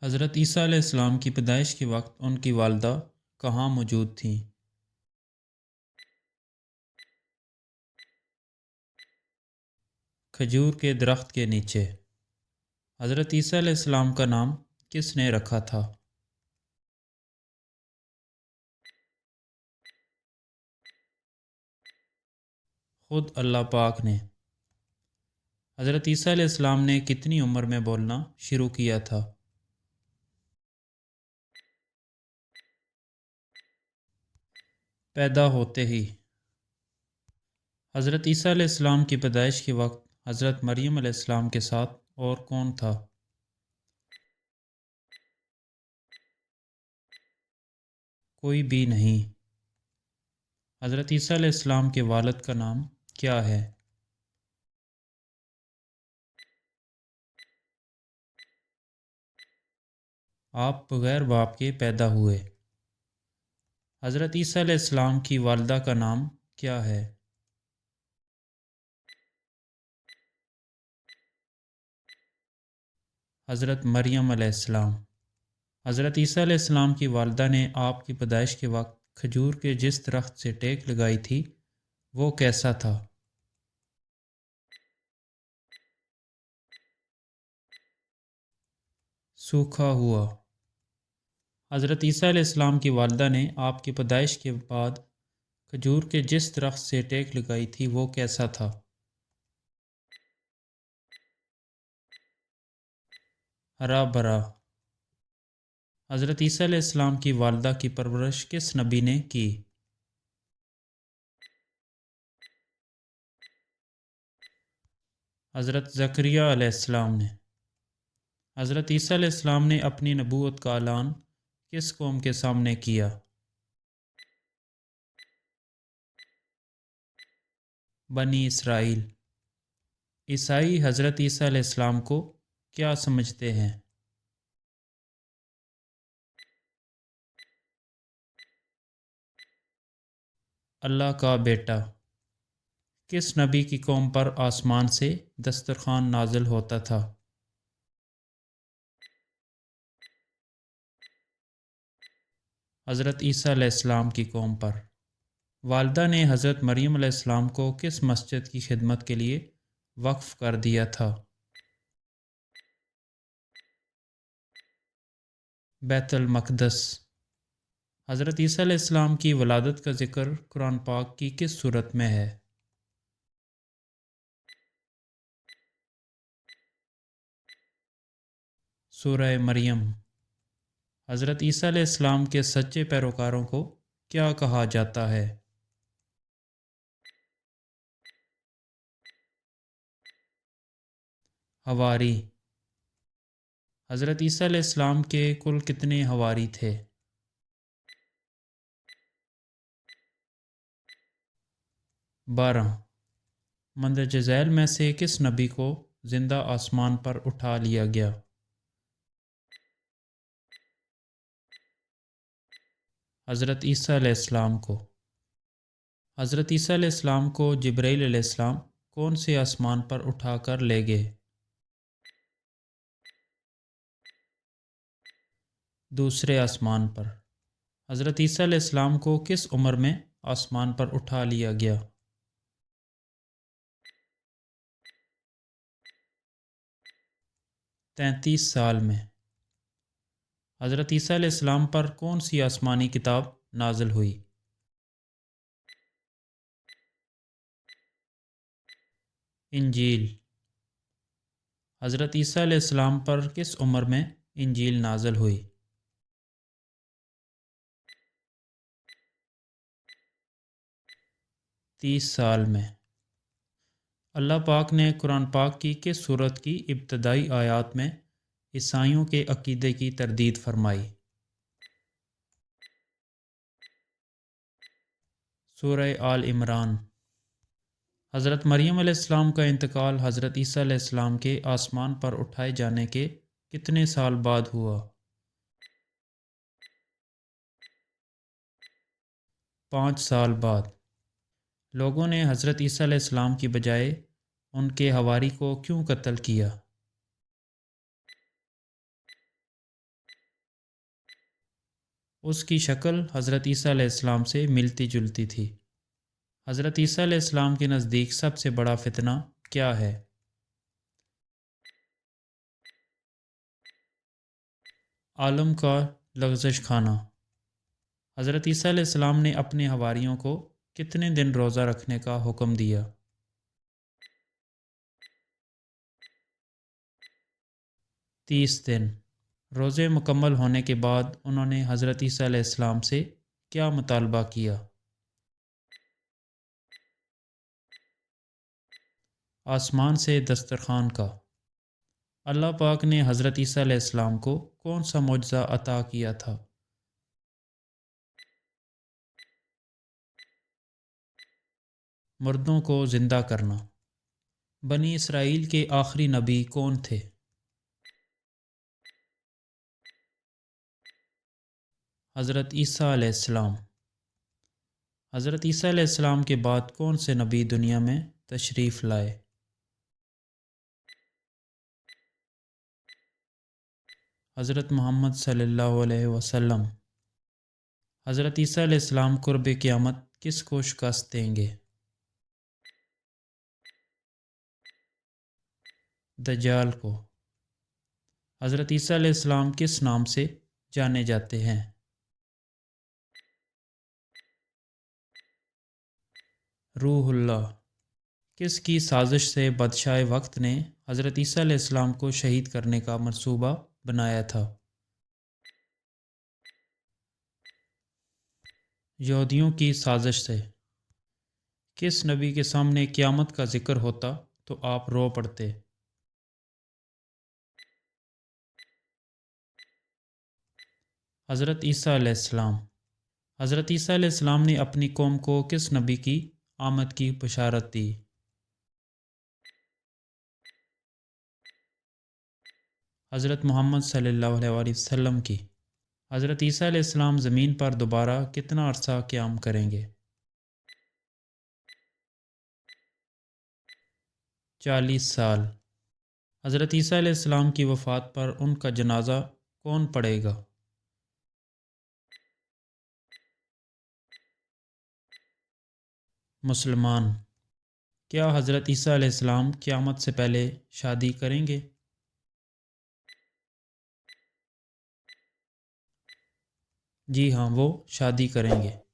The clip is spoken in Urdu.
حضرت عیسیٰ علیہ السلام کی پیدائش کے وقت ان کی والدہ کہاں موجود تھیں؟ کھجور کے درخت کے نیچے۔ حضرت عیسیٰ علیہ السلام کا نام کس نے رکھا تھا؟ خود اللہ پاک نے۔ حضرت عیسیٰ علیہ السلام نے کتنی عمر میں بولنا شروع کیا تھا؟ پیدا ہوتے ہی۔ حضرت عیسیٰ علیہ السلام کی پیدائش کے وقت حضرت مریم علیہ السلام کے ساتھ اور کون تھا؟ کوئی بھی نہیں۔ حضرت عیسیٰ علیہ السلام کے والد کا نام کیا ہے؟ آپ بغیر باپ کے پیدا ہوئے۔ حضرت عیسیٰ علیہ السلام کی والدہ کا نام کیا ہے؟ حضرت مریم علیہ السلام۔ حضرت عیسیٰ علیہ السلام کی والدہ نے آپ کی پیدائش کے وقت کھجور کے جس درخت سے ٹیک لگائی تھی وہ کیسا تھا؟ سوکھا ہوا۔ حضرت عیسیٰ علیہ السلام کی والدہ نے آپ کی پیدائش کے بعد کھجور کے جس درخت سے ٹیک لگائی تھی وہ کیسا تھا؟ ہرا بھرا۔ حضرت عیسیٰ علیہ السلام کی والدہ کی پرورش کس نبی نے کی؟ حضرت زکریا علیہ السلام نے۔ حضرت عیسیٰ علیہ السلام نے اپنی نبوت کا اعلان کس قوم کے سامنے کیا؟ بنی اسرائیل۔ عیسائی حضرت عیسیٰ علیہ السلام کو کیا سمجھتے ہیں؟ اللہ کا بیٹا۔ کس نبی کی قوم پر آسمان سے دسترخوان نازل ہوتا تھا؟ حضرت عیسیٰ علیہ السلام کی قوم پر۔ والدہ نے حضرت مریم علیہ السلام کو کس مسجد کی خدمت کے لیے وقف کر دیا تھا؟ بیت المقدس۔ حضرت عیسیٰ علیہ السلام کی ولادت کا ذکر قرآن پاک کی کس صورت میں ہے؟ سورہ مریم۔ حضرت عیسیٰ علیہ السلام کے سچے پیروکاروں کو کیا کہا جاتا ہے؟ حواری۔ حضرت عیسیٰ علیہ السلام کے کل کتنے حواری تھے؟ 12۔ مندرجہ ذیل میں سے کس نبی کو زندہ آسمان پر اٹھا لیا گیا؟ حضرت عیسیٰ علیہ السلام کو۔ حضرت عیسیٰ علیہ السلام کو جبرائیل علیہ السلام کون سے آسمان پر اٹھا کر لے گئے؟ دوسرے آسمان پر۔ حضرت عیسیٰ علیہ السلام کو کس عمر میں آسمان پر اٹھا لیا گیا؟ 33 سال میں۔ حضرت عیسیٰ علیہ السلام پر کون سی آسمانی کتاب نازل ہوئی؟ انجیل۔ حضرت عیسیٰ علیہ السلام پر کس عمر میں انجیل نازل ہوئی؟ 30 سال میں۔ اللہ پاک نے قرآن پاک کی کس سورت کی ابتدائی آیات میں عیسائیوں کے عقیدے کی تردید فرمائی؟ سورہ آل عمران۔ حضرت مریم علیہ السلام کا انتقال حضرت عیسیٰ علیہ السلام کے آسمان پر اٹھائے جانے کے کتنے سال بعد ہوا؟ 5 سال بعد۔ لوگوں نے حضرت عیسیٰ علیہ السلام کی بجائے ان کے حواری کو کیوں قتل کیا؟ اس کی شکل حضرت عیسیٰ علیہ السلام سے ملتی جلتی تھی۔ حضرت عیسیٰ علیہ السلام کے نزدیک سب سے بڑا فتنہ کیا ہے؟ عالم کا لغزش کھانا۔ حضرت عیسیٰ علیہ السلام نے اپنے حواریوں کو کتنے دن روزہ رکھنے کا حکم دیا؟ 30 دن۔ روزے مکمل ہونے کے بعد انہوں نے حضرت عیسیٰ علیہ السلام سے کیا مطالبہ کیا؟ آسمان سے دسترخوان کا۔ اللہ پاک نے حضرت عیسیٰ علیہ السلام کو کون سا معجزہ عطا کیا تھا؟ مردوں کو زندہ کرنا۔ بنی اسرائیل کے آخری نبی کون تھے؟ حضرت عیسیٰ علیہ السلام۔ حضرت عیسیٰ علیہ السلام کے بعد کون سے نبی دنیا میں تشریف لائے؟ حضرت محمد صلی اللہ علیہ وسلم۔ حضرت عیسیٰ علیہ السلام قرب قیامت کس کو شکست دیں گے؟ دجال کو۔ حضرت عیسیٰ علیہ السلام کس نام سے جانے جاتے ہیں؟ روح اللہ۔ کس کی سازش سے بادشاہ وقت نے حضرت عیسیٰ علیہ السلام کو شہید کرنے کا منصوبہ بنایا تھا؟ یہودیوں کی سازش سے۔ کس نبی کے سامنے قیامت کا ذکر ہوتا تو آپ رو پڑتے؟ حضرت عیسیٰ علیہ السلام۔ حضرت عیسیٰ علیہ السلام نے اپنی قوم کو کس نبی کی آمد کی بشارت دی؟ حضرت محمد صلی اللہ علیہ وآلہ وسلم کی۔ حضرت عیسیٰ علیہ السلام زمین پر دوبارہ کتنا عرصہ قیام کریں گے؟ 40 سال۔ حضرت عیسیٰ علیہ السلام کی وفات پر ان کا جنازہ کون پڑھے گا؟ مسلمان۔ کیا حضرت عیسیٰ علیہ السلام قیامت سے پہلے شادی کریں گے؟ جی ہاں، وہ شادی کریں گے۔